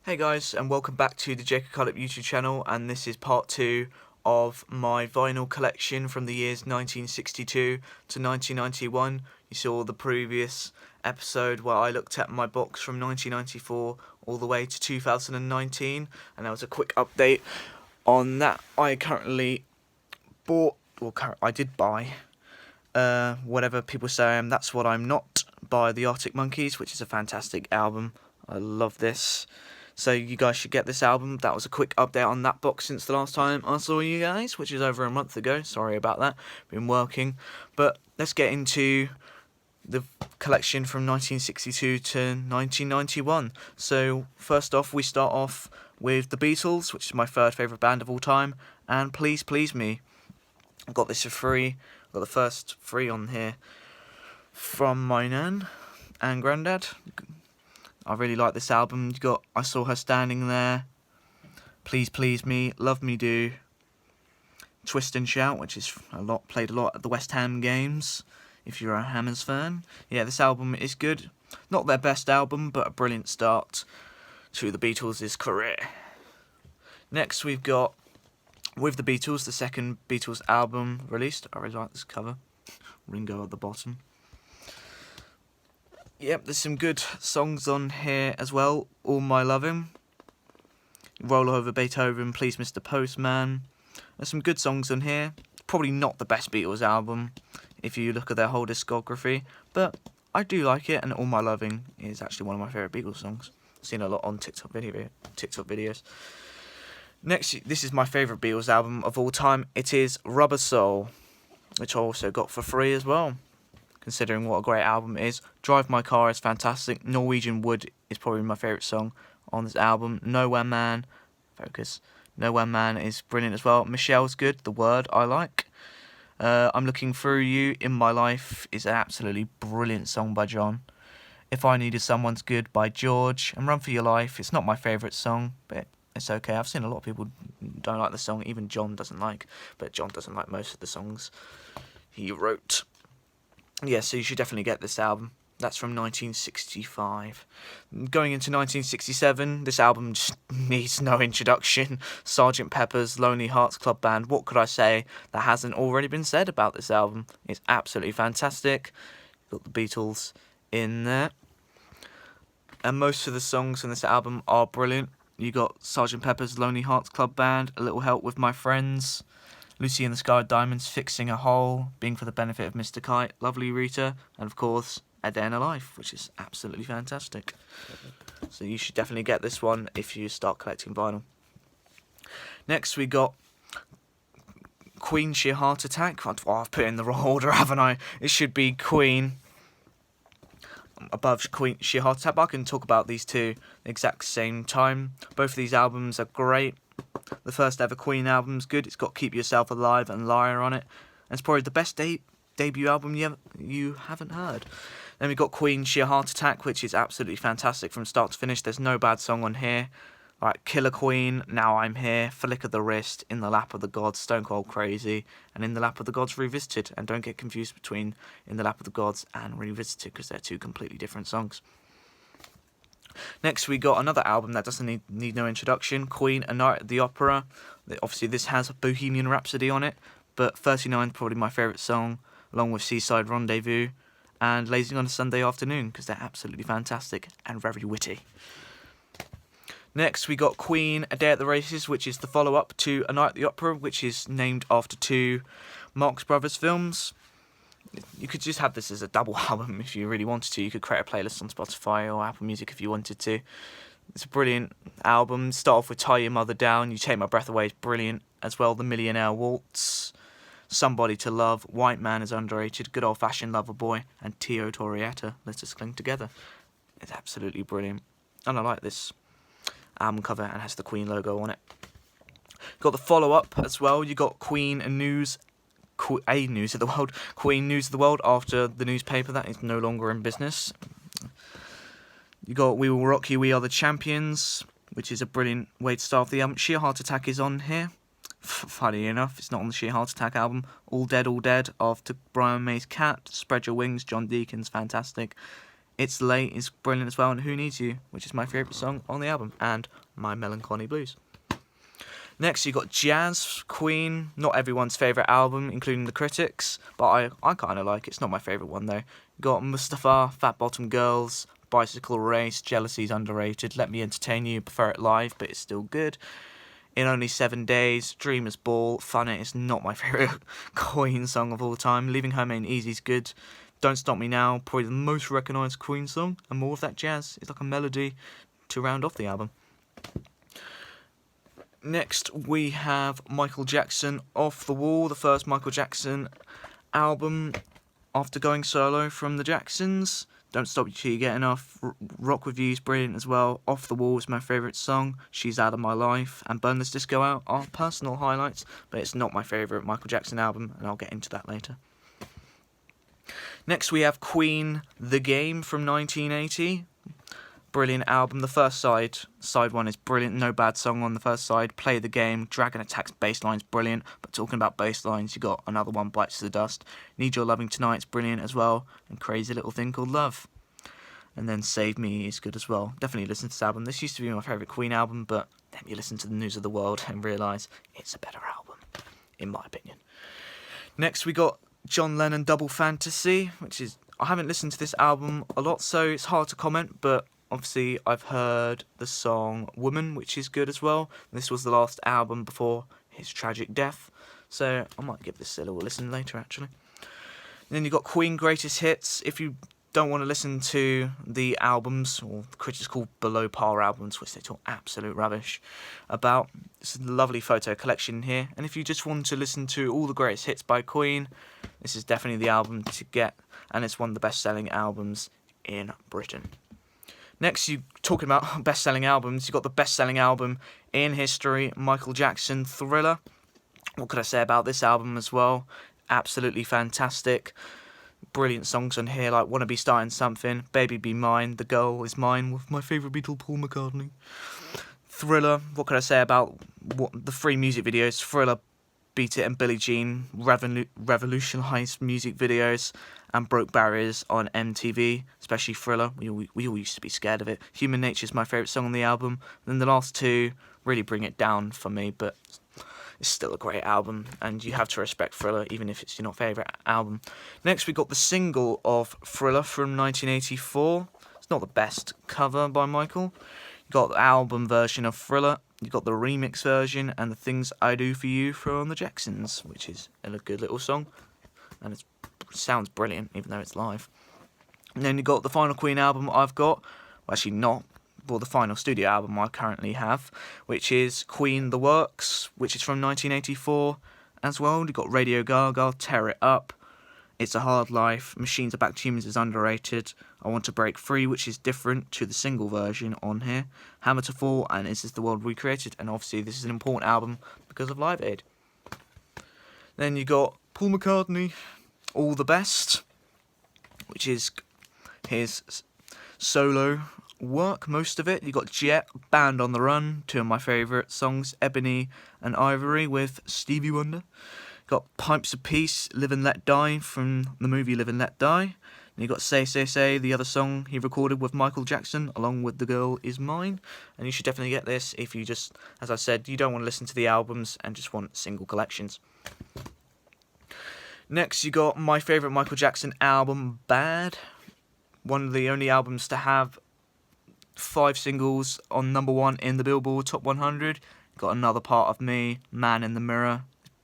Hey guys, and welcome back to the Jacob Cullip YouTube channel, and this is part 2 of my vinyl collection from the years 1962 to 1991. You saw the previous episode where I looked at my box from 1994 all the way to 2019, and that was a quick update on that. I currently bought, or I did buy, whatever people say I am, That's What I'm Not by the Arctic Monkeys, which is a fantastic album. I love this. So you guys should get this album. That was a quick update on that box since the last time I saw you guys, which is over a month ago. Sorry about that. Been working. But let's get into the collection from 1962 to 1991. So first off, we start off with the Beatles, which is my third favourite band of all time, and Please Please Me. I got this for free. I got the first free on here from my nan and granddad. I really like this album. You got I Saw Her Standing There, Please Please Me, Love Me Do, Twist and Shout, which is played a lot at the West Ham games, if you're a Hammers fan. Yeah, this album is good. Not their best album, but a brilliant start to the Beatles' career. Next we've got With the Beatles, the second Beatles album released. I really like this cover. Ringo at the bottom. Yep, there's some good songs on here as well. All My Lovin', Roll Over Beethoven, Please Mr. Postman. There's some good songs on here. Probably not the best Beatles album if you look at their whole discography, but I do like it, and All My Lovin' is actually one of my favourite Beatles songs. I've seen a lot on TikTok videos. Next, this is my favourite Beatles album of all time. It is Rubber Soul, which I also got for free as well, considering what a great album it is. Drive My Car is fantastic. Norwegian Wood is probably my favourite song on this album. Nowhere Man, focus. Nowhere Man is brilliant as well. Michelle's good. The Word I like. I'm Looking Through You, In My Life is an absolutely brilliant song by John. If I Needed Someone's good by George. And Run For Your Life, it's not my favourite song, but it's okay. I've seen a lot of people don't like the song, even John doesn't like, but John doesn't like most of the songs he wrote. Yeah, so you should definitely get this album. That's from 1965. Going into 1967, this album just needs no introduction. Sgt. Pepper's Lonely Hearts Club Band. What could I say that hasn't already been said about this album? It's absolutely fantastic. Got the Beatles in there. And most of the songs on this album are brilliant. You got Sgt. Pepper's Lonely Hearts Club Band, A Little Help With My Friends, Lucy in the Sky with Diamonds, Fixing a Hole, Being for the Benefit of Mr. Kite, Lovely Rita, and of course, A Day in a Life, which is absolutely fantastic. So you should definitely get this one if you start collecting vinyl. Next we got Queen Sheer Heart Attack. Oh, I've put it in the wrong order, haven't I? It should be Queen above Queen Sheer Heart Attack, but I can talk about these two at the exact same time. Both of these albums are great. The first ever Queen album's good. It's got Keep Yourself Alive and Liar on it. And it's probably the best debut album you haven't heard. Then we've got Queen Sheer Heart Attack, which is absolutely fantastic from start to finish. There's no bad song on here. Like Killer Queen, Now I'm Here, Flick of the Wrist, In the Lap of the Gods, Stone Cold Crazy, and In the Lap of the Gods Revisited. And don't get confused between In the Lap of the Gods and Revisited, because they're two completely different songs. Next we got another album that doesn't need no introduction, Queen, A Night at the Opera. Obviously this has Bohemian Rhapsody on it, but 39 is probably my favourite song, along with Seaside Rendezvous and Lazy on a Sunday Afternoon, because they're absolutely fantastic and very witty. Next we got Queen, A Day at the Races, which is the follow-up to A Night at the Opera, which is named after two Marx Brothers films. You could just have this as a double album if you really wanted to. You could create a playlist on Spotify or Apple Music if you wanted to. It's a brilliant album. Start off with Tie Your Mother Down, You Take My Breath Away is brilliant. As well, The Millionaire Waltz, Somebody to Love, White Man is Underrated, Good Old Fashioned Lover Boy, and Tio Torietta, Let Us Cling Together. It's absolutely brilliant. And I like this album cover, and has the Queen logo on it. Got the follow-up as well. You got Queen News of the World. Queen News of the World, after the newspaper that is no longer in business. You got We Will Rock You, We Are the Champions, which is a brilliant way to start the album. Sheer Heart Attack is on here. Funny enough, it's not on the Sheer Heart Attack album. All Dead, after Brian May's Cat, Spread Your Wings, John Deacon's fantastic. It's Late is brilliant as well, and Who Needs You, which is my favourite song on the album, and My Melancholy Blues. Next, you got Jazz, Queen, not everyone's favourite album, including the critics, but I kind of like it. It's not my favourite one, though. You got Mustafa, Fat Bottom Girls, Bicycle Race, Jealousy's underrated, Let Me Entertain You, prefer it live, but it's still good. In Only 7 Days, Dreamer's Ball, Fun It is not my favourite Queen song of all time. Leaving Home Ain't Easy's good. Don't Stop Me Now, probably the most recognised Queen song, and more of that jazz. It's like a melody to round off the album. Next, we have Michael Jackson, Off the Wall, the first Michael Jackson album after going solo from the Jacksons. Don't Stop You Till You Get Enough, Rock With You is brilliant as well. Off the Wall is my favourite song. She's Out of My Life and Burn This Disco Out are personal highlights, but it's not my favourite Michael Jackson album, and I'll get into that later. Next, we have Queen, The Game from 1980. Brilliant album. The first side one is brilliant. No bad song on the first side. Play the Game. Dragon Attack's bass line's brilliant. But talking about bass lines, you got Another One Bites the Dust. Need Your Loving Tonight's brilliant as well. And Crazy Little Thing Called Love. And then Save Me is good as well. Definitely listen to this album. This used to be my favourite Queen album, but then you listen to the News of the World and realise it's a better album, in my opinion. Next, we got John Lennon Double Fantasy, which is... I haven't listened to this album a lot, so it's hard to comment, but... Obviously, I've heard the song Woman, which is good as well. This was the last album before his tragic death, so I might give this a little listen later, actually. And then you've got Queen Greatest Hits. If you don't want to listen to the albums, or the critics call below par albums, which they talk absolute rubbish about, it's a lovely photo collection here. And if you just want to listen to all the greatest hits by Queen, this is definitely the album to get, and it's one of the best-selling albums in Britain. Next, you talking about best-selling albums. You got the best-selling album in history, Michael Jackson, Thriller. What could I say about this album as well? Absolutely fantastic. Brilliant songs on here, like Wanna Be Starting Something, Baby Be Mine, The Girl Is Mine, with my favourite Beatle, Paul McCartney. Thriller. What could I say about the three music videos? Thriller, Beat It and Billie Jean revolutionised music videos and broke barriers on MTV, especially Thriller. We all used to be scared of it. Human Nature is my favourite song on the album. And then the last two really bring it down for me, but it's still a great album, and you have to respect Thriller, even if it's your not favourite album. Next, we got the single of Thriller from 1984. It's not the best cover by Michael. You got the album version of Thriller. You got the remix version and The Things I Do For You from the Jacksons, which is a good little song, and it sounds brilliant, even though it's live. And then you got the final Queen album I've got, well, actually not, well, the final studio album I currently have, which is Queen The Works, which is from 1984 as well. You got Radio Gaga, Tear It Up, It's a Hard Life, Machines Are Back to Humans is underrated, I Want to Break Free, which is different to the single version on here, Hammer to Fall, and Is This the World We Created? And obviously this is an important album because of Live Aid. Then you got Paul McCartney, All the Best, which is his solo work, most of it. You got Jet, Band on the Run, two of my favourite songs, Ebony and Ivory with Stevie Wonder. Got Pipes of Peace, Live and Let Die from the movie Live and Let Die. And you got Say Say Say, the other song he recorded with Michael Jackson, along with The Girl Is Mine. And you should definitely get this if you just, as I said, you don't want to listen to the albums and just want single collections. Next, you got my favourite Michael Jackson album, Bad. One of the only albums to have 5 singles on number 1 in the Billboard Top 100. Got Another Part of Me, Man in the Mirror,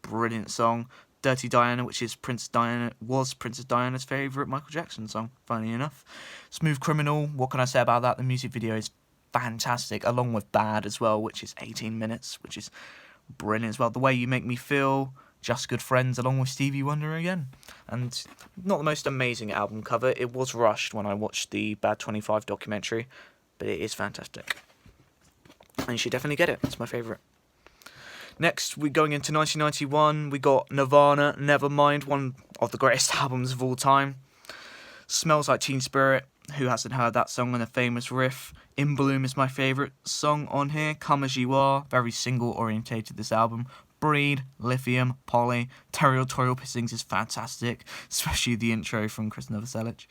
brilliant song. Dirty Diana, which is Princess Diana's favourite Michael Jackson song, funny enough. Smooth Criminal, what can I say about that? The music video is fantastic, along with Bad as well, which is 18 minutes, which is brilliant as well. The Way You Make Me Feel, Just Good Friends, along with Stevie Wonder again. And not the most amazing album cover. It was rushed when I watched the Bad 25 documentary, but it is fantastic. And you should definitely get it. It's my favourite. Next, we're going into 1991. We got Nirvana, Nevermind, one of the greatest albums of all time. Smells Like Teen Spirit. Who hasn't heard that song and a famous riff? In Bloom is my favourite song on here. Come As You Are, very single-orientated, this album. Breed, Lithium, Polly, Territorial Pissings is fantastic, especially the intro from Chris Novoselic.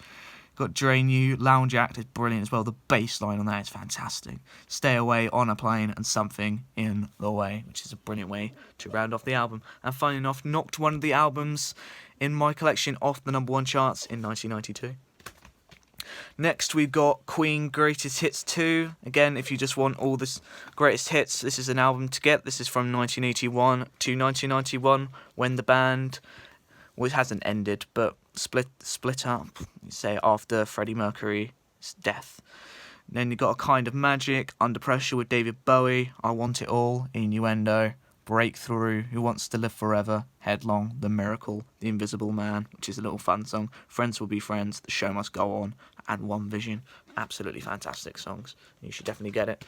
Got Drain You, Lounge Act is brilliant as well. The bass line on that is fantastic. Stay Away, On a Plane, and Something in the Way, which is a brilliant way to round off the album. And funny enough, knocked one of the albums in my collection off the #1 charts in 1992. Next, we've got Queen Greatest Hits 2. Again, if you just want all this greatest hits, this is an album to get. This is from 1981 to 1991, when the band, well, it hasn't ended, but split up, say, after Freddie Mercury's death. Then you got A Kind of Magic, Under Pressure with David Bowie, I Want It All, Innuendo, Breakthrough, Who Wants to Live Forever, Headlong, The Miracle, The Invisible Man, which is a little fun song, Friends Will Be Friends, The Show Must Go On, and One Vision. Absolutely fantastic songs. You should definitely get it.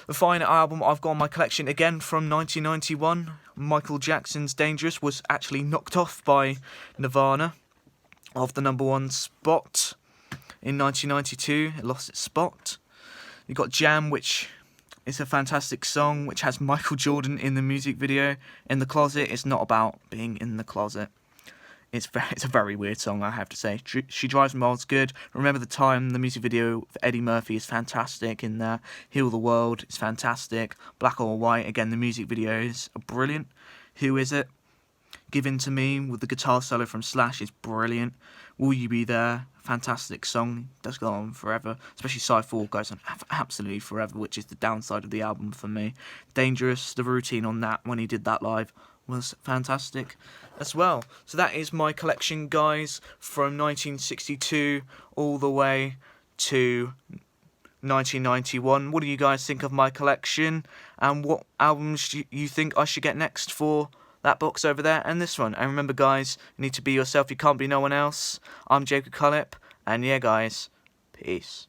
The final album I've got in my collection, again from 1991, Michael Jackson's Dangerous, was actually knocked off by Nirvana of the #1 spot in 1992. It lost its spot. You got Jam, which is a fantastic song, which has Michael Jordan in the music video. In the Closet, it's not about being in the closet. It's a very weird song, I have to say. She Drives Me Wild's good. Remember the Time, the music video for Eddie Murphy is fantastic in there. Heal the World is fantastic. Black or White, again, the music videos are brilliant. Who Is It? Give In To Me with the guitar solo from Slash is brilliant. Will You Be There? Fantastic song. Does go on forever. Especially Side 4 goes on absolutely forever, which is the downside of the album for me. Dangerous, the routine on that when he did that live was fantastic as well. So that is my collection, guys, from 1962 all the way to 1991. What do you guys think of my collection? And what albums you think I should get next for that box over there and this one? And remember, guys, you need to be yourself. You can't be no one else. I'm Jacob Cullip. And yeah, guys, peace.